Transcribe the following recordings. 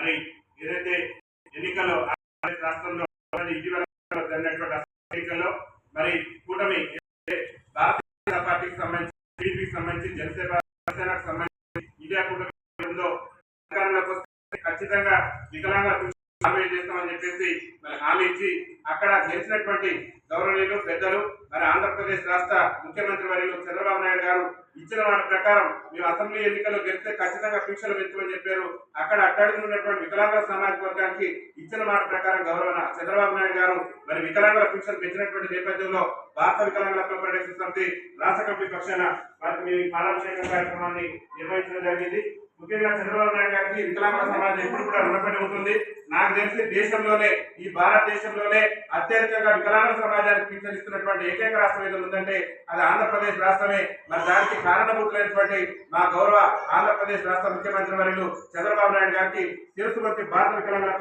మరి ఏదైతే ఎన్నికల్లో రాష్ట్రంలో ఇటీవల జరిగినటువంటి ఎన్నికల్లో మరి కూటమి భారతీయ జనతా పార్టీకి సంబంధించి టీడీపీకి సంబంధించి జనసేనకు సంబంధించి ఇండియా కూటమి ఉందో ఖచ్చితంగా వికలాంగుల హామీ చేస్తామని చెప్పేసి మరి హామీ ఇచ్చి అక్కడ గెలిచినటువంటి గౌరవనీయులు పెద్దలు మరి ఆంధ్రప్రదేశ్ రాష్ట్ర ముఖ్యమంత్రి వర్యులు చంద్రబాబు నాయుడు గారు ఇచ్చిన మాట ప్రకారం మేము అసెంబ్లీ ఎన్నికల్లో గెలిస్తే ఖచ్చితంగా పింఛన్లు పెంచమని చెప్పారు. అక్కడ అట్టడుగున్నటువంటి వికలాంగుల సామాజిక వర్గానికి ఇచ్చిన మాట ప్రకారం గౌరవ చంద్రబాబు నాయుడు గారు మరి వికలాంగుల పింఛన్ పెంచినటువంటి నేపథ్యంలో భారత వికలాంగుల పరిరక్షణ సమితి రాష్ట్ర కమిటీ పక్షాన వారికి మేము పాలాభిషేకం కార్యక్రమాన్ని నిర్వహించడం జరిగింది. ముఖ్యంగా చంద్రబాబు నాయుడు గారికి వికలాంగుల సమాజం ఎప్పుడు కూడా రుణపడి ఉంటుంది. నాకు తెలిసి దేశంలోనే ఈ భారతదేశంలోనే అత్యధికంగా వికలాంగుల సమాజానికి పింఛన్ ఇస్తున్నటువంటి ఏకైక రాష్ట్రం ఏదో ఉందంటే అది ఆంధ్రప్రదేశ్ రాష్ట్రమే. మరి దానికి కారణభూతులైనటువంటి మా గౌరవ ఆంధ్రప్రదేశ్ రాష్ట్ర ముఖ్యమంత్రి వర్యులు చంద్రబాబు నాయుడు గారికి శిరస్సు వంటి భారత వికలాంగుల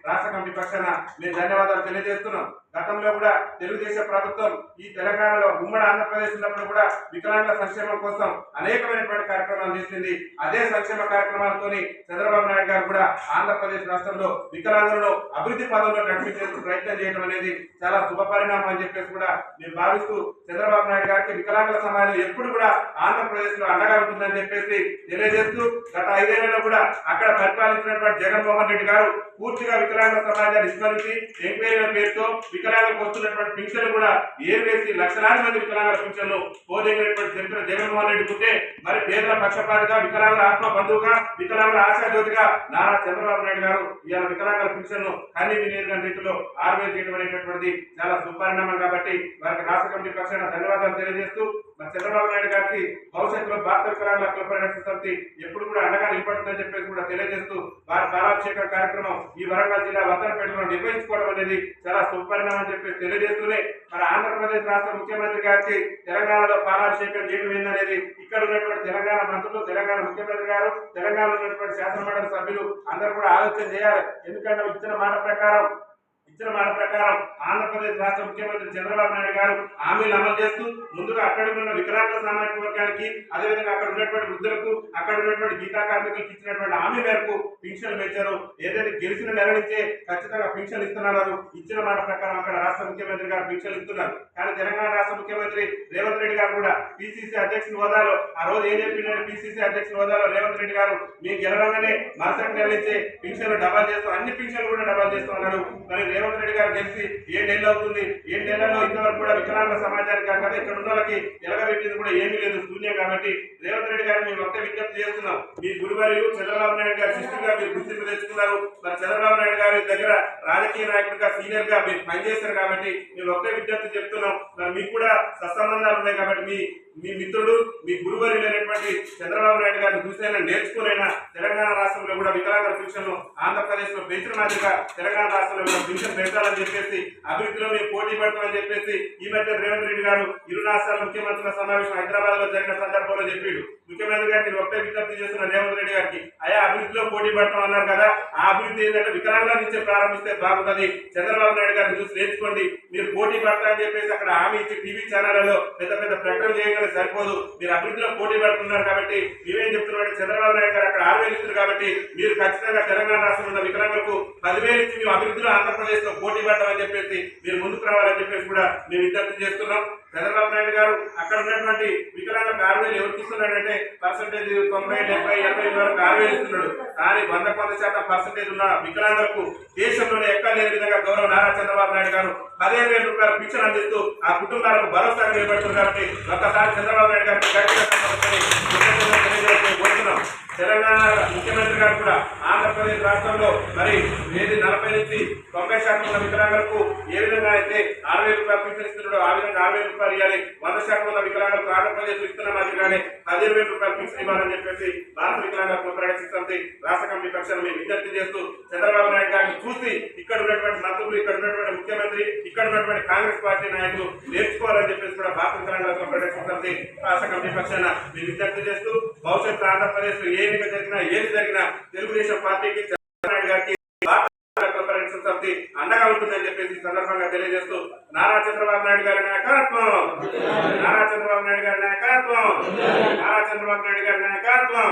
రాష్ట్ర కమిటీ పక్షాన మేము ధన్యవాదాలు తెలియజేస్తున్నాం. గతంలో కూడా తెలుగుదేశం ప్రభుత్వం ఈ తెలంగాణలో ఉమ్మడి ఆంధ్రప్రదేశ్ ఉన్నప్పుడు కూడా వికలాంగుల సంక్షేమం కోసం అనేకమైనటువంటి కార్యక్రమాలు చేసింది. అదే సంక్షేమ కార్యక్రమాలతోని చంద్రబాబు నాయుడు గారు కూడా ఆంధ్రప్రదేశ్ రాష్ట్రంలో వికలాంగులను అభివృద్ధి పదంలో నడిపించేందుకు ప్రయత్నం చేయడం అనేది చాలా శుభ పరిణామం అని చెప్పేసి కూడా మేము భావిస్తూ చంద్రబాబు నాయుడు గారికి వికలాంగుల సమాజం ఎప్పుడు కూడా ఆంధ్రప్రదేశ్ లో అండగా ఉంటుందని చెప్పేసి తెలియజేస్తూ గత 5 ఏళ్లలో కూడా అక్కడ పరిపాలించినటువంటి జగన్మోహన్ రెడ్డి గారు పూర్తిగా వికలాంగుల సమాజాన్ని విస్మరించి ఎంక్వైరీల పేరుతో వికలాంగులకు వస్తున్నటువంటి పింఛన్లు కూడా ఏర్వేసి లక్షలాది మంది వికలాంగుల పింఛన్లు పోదగినటువంటి చరిత్ర జగన్మోహన్ రెడ్డి ఉంటే మరి పేదల పక్షపాతిగా వికలాంగుల ఆత్మ బంధువుగా వికలాంగుల ఆశాజ్యోతిగా నారా చంద్రబాబు నాయుడు గారు ఇవాళ వికలాంగుల పింఛన్ను కన్నీ వినియోగ రీతిలో 6,000 చేయడం అనేటటువంటిది చాలా సుపరిణామం. కాబట్టి వారికి రాష్ట్ర కమిటీ పక్షాన ధన్యవాదాలు తెలియజేస్తూ మరి చంద్రబాబు నాయుడు గారికి భవిష్యత్తులో భారత వికలాంగుల హక్కుల పరిరక్షణ సమితి ఎప్పుడు కూడా అండగా నిలబడుతుందని చెప్పేసి కూడా తెలియజేస్తూ వారి పాలాభిషేక కార్యక్రమం ఈ వరంగల్ జిల్లా వర్ధనపేటలో నిర్వహించుకోవడం అనేది చాలా సుపరిణామం అని చెప్పి తెలియజేస్తూనే మరి ఆంధ్రప్రదేశ్ రాష్ట్ర ముఖ్యమంత్రి గారికి తెలంగాణలో పాలాభిషేకం చేయడం ఏందనేది ఇక్కడ ఉన్నటువంటి తెలంగాణ మంత్రులు, తెలంగాణ ముఖ్యమంత్రి గారు, తెలంగాణలో ఉన్నటువంటి శాసనమండలి సభ్యులు అందరూ కూడా ఆలోచన చేయాలి. ఎందుకంటే ఇచ్చిన మాట ప్రకారం ఆంధ్రప్రదేశ్ రాష్ట్ర ముఖ్యమంత్రి చంద్రబాబు నాయుడు గారు హామీలు అమలు చేస్తూ ముందుగా అక్కడ ఉన్న వికలాంగుల సామాజిక వర్గానికి అదేవిధంగా అక్కడ ఉన్నటువంటి వృద్ధులకు అక్కడ ఉన్నటువంటి గీతా కార్మికులకు ఇచ్చినటువంటి హామీ మేరకు పింఛన్లు పెంచారు. ఏదైతే గెలిచిన నెల నుంచే ఖచ్చితంగా పింఛన్లు ఇస్తున్నారు. ఇచ్చిన మాట ప్రకారం అక్కడ రాష్ట్ర ముఖ్యమంత్రి గారు పింఛన్లు ఇస్తున్నారు. కానీ తెలంగాణ రాష్ట్ర ముఖ్యమంత్రి రేవంత్ రెడ్డి గారు కూడా పిసిసి అధ్యక్షుని హోదాలో ఆ రోజు ఏం చెప్పిందంటే పిసిసి అధ్యక్షుని హోదాలో రేవంత్ రెడ్డి గారు మేము గెలవగానే మరుసటి నెల నుంచే పింఛన్లు డబల్ చేస్తాం, అన్ని పింఛన్లు కూడా డబల్ చేస్తాం అన్నాడు. మరి రేవంత్ రెడ్డి గారు గెలిచి 7 నెలలు అవుతుంది. 7 నెలల్లో ఇంతవరకు కూడా వికలాంగుల సమాజానికి కాదు ఇక్కడ ఉన్న వాళ్ళకి ఎలగబెట్టింది కూడా ఏమీ లేదు, శూన్యం. కాబట్టి రేవంత్ రెడ్డి గారు మేము ఒకే విజ్ఞప్తి చేస్తున్నాం. మీ గురువారు చంద్రబాబు నాయుడు గారు శిష్యుగా మీరు గుర్తింపు తెచ్చుకున్నారు. మరి చంద్రబాబు నాయుడు గారి దగ్గర రాజకీయ నాయకుడిగా సీనియర్ గా మీరు పనిచేస్తారు కాబట్టి మేము ఒకే విజ్ఞప్తి చెప్తున్నాం. మరి మీకు కూడా సత్సంబంధాలు ఉన్నాయి కాబట్టి మీ మిత్రుడు మీ గురువారు లేనటువంటి చంద్రబాబు నాయుడు గారిని చూసైనా నేర్చుకునైనా తెలంగాణ రాష్ట్రంలో కూడా వికలాంగుల పింఛన్ను ఆంధ్రప్రదేశ్ లో పెంచిన మాదిరిగా తెలంగాణ రాష్ట్రంలో కూడా పింఛన్ పెంచాలని చెప్పేసి అభివృద్ధిలో మేము పోటీ పడతామని చెప్పేసి ఈ మధ్య రేవంత్ రెడ్డి గారు ఇరు రాష్ట్రాల ముఖ్యమంత్రుల సమావేశం హైదరాబాద్ లో జరిగిన సందర్భంలో చెప్పాడు. ముఖ్యమంత్రి గారికి ఒకే విజ్ఞప్తి చేస్తున్న రేవంత్ రెడ్డి గారికి అయ్యా అభివృద్ధిలో పోటీ పడతాం అన్నారు కదా, ఆ అభివృద్ధి ఏంటంటే వికలాంగుల నుంచే ప్రారంభిస్తే బాగుంటుంది. చంద్రబాబు నాయుడు గారిని చూసి నేర్చుకోండి. మీరు పోటీ పడతారని చెప్పేసి అక్కడ హామీ ఇచ్చి టీవీ ఛానళ్లలో పెద్ద పెద్ద ప్రకటన చేయగలిగితే సరిపోదు. మీరు అభివృద్ధిలో పోటీ పడుతున్నారు కాబట్టి మేమేం చెప్తున్నామంటే చంద్రబాబు నాయుడు గారు అక్కడ 6,000 ఇస్తున్నారు కాబట్టి మీరు ఖచ్చితంగా తెలంగాణ రాష్ట్రంలో ఉన్న వికలాంగులకు 10,000 ఇచ్చి మేము అభివృద్ధిలో ఆంధ్రప్రదేశ్ లో పోటీ పడతామని చెప్పేసి మీరు ముందుకు రావాలని చెప్పేసి కూడా మేము విజ్ఞప్తి చేస్తున్నాం. చంద్రబాబు నాయుడు గారు అక్కడ ఉన్నటువంటి వికలాంగులకు 6,000 ఎవరికి ఇస్తున్నాడంటే పర్సెంటేజ్ 90, 70, 80 వరకు 6,000 ఇస్తున్నాడు. కానీ 100% పర్సెంటేజ్ ఉన్న వికలాంగులకు దేశంలోనే ఎక్కడ లేని విధంగా గౌరవ నారా చంద్రబాబు నాయుడు గారు 15,000 రూపాయల పింఛన్ అందిస్తూ ఆ కుటుంబాలకు భరోసాగా నిలబడుతుంది. కాబట్టి ఒక్కసారి చంద్రబాబు నాయుడు గారికి కోరుతున్నాం. తెలంగాణ ముఖ్యమంత్రి గారు కూడా ఆంధ్రప్రదేశ్ రాష్ట్రంలో మరి 40 నుంచి 90% ఉన్న వికలాంగులకు ఏ విధంగా అయితే 6,000 రూపాయలు పింఛన్ ఇస్తున్నాడో ఆ విధంగా 6,000 రూపాయలు ఇవ్వాలి. 100% ఉన్న వికలాంగులకు ఆంధ్రప్రదేశ్ ఇస్తున్న మాదిరిగానే 15,000 రూపాయలు పింఛన్ ఇవ్వాలని చెప్పేసి భారత వికలాంగుల హక్కుల పరిరక్షణ సమితి రాష్ట్ర కమిటీ పక్షాన్ని మేము విజ్ఞప్తి చేస్తూ చంద్రబాబు నాయుడు గారిని చూసి ఇక్కడ ఉన్నటువంటి మంత్రులు, ఇక్కడ ఉన్నటువంటి ముఖ్యమంత్రి, ఇక్కడ ఉన్నటువంటి కాంగ్రెస్ పార్టీ నాయకులు నేర్చుకోవాలని చెప్పేసి కూడా భారత వికలాంగుల హక్కుల పరిరక్షణ సమితి రాష్ట్ర కమిటీ పక్షాన మేము విజ్ఞప్తి చేస్తూ భవిష్యత్తు ఆంధ్రప్రదేశ్ లో ఏది జరిగినా తెలుగుదేశం పార్టీకి చంద్రబాబు నాయుడు గారికి సమితి అండగా ఉంటుందని చెప్పేసి సందర్భంగా తెలియజేస్తూ నారా చంద్రబాబు నాయుడు గారి నాయకత్వం, నారా చంద్రబాబు నాయుడు గారి నాయకత్వం, నారా చంద్రబాబు నాయుడు గారి నాయకత్వం.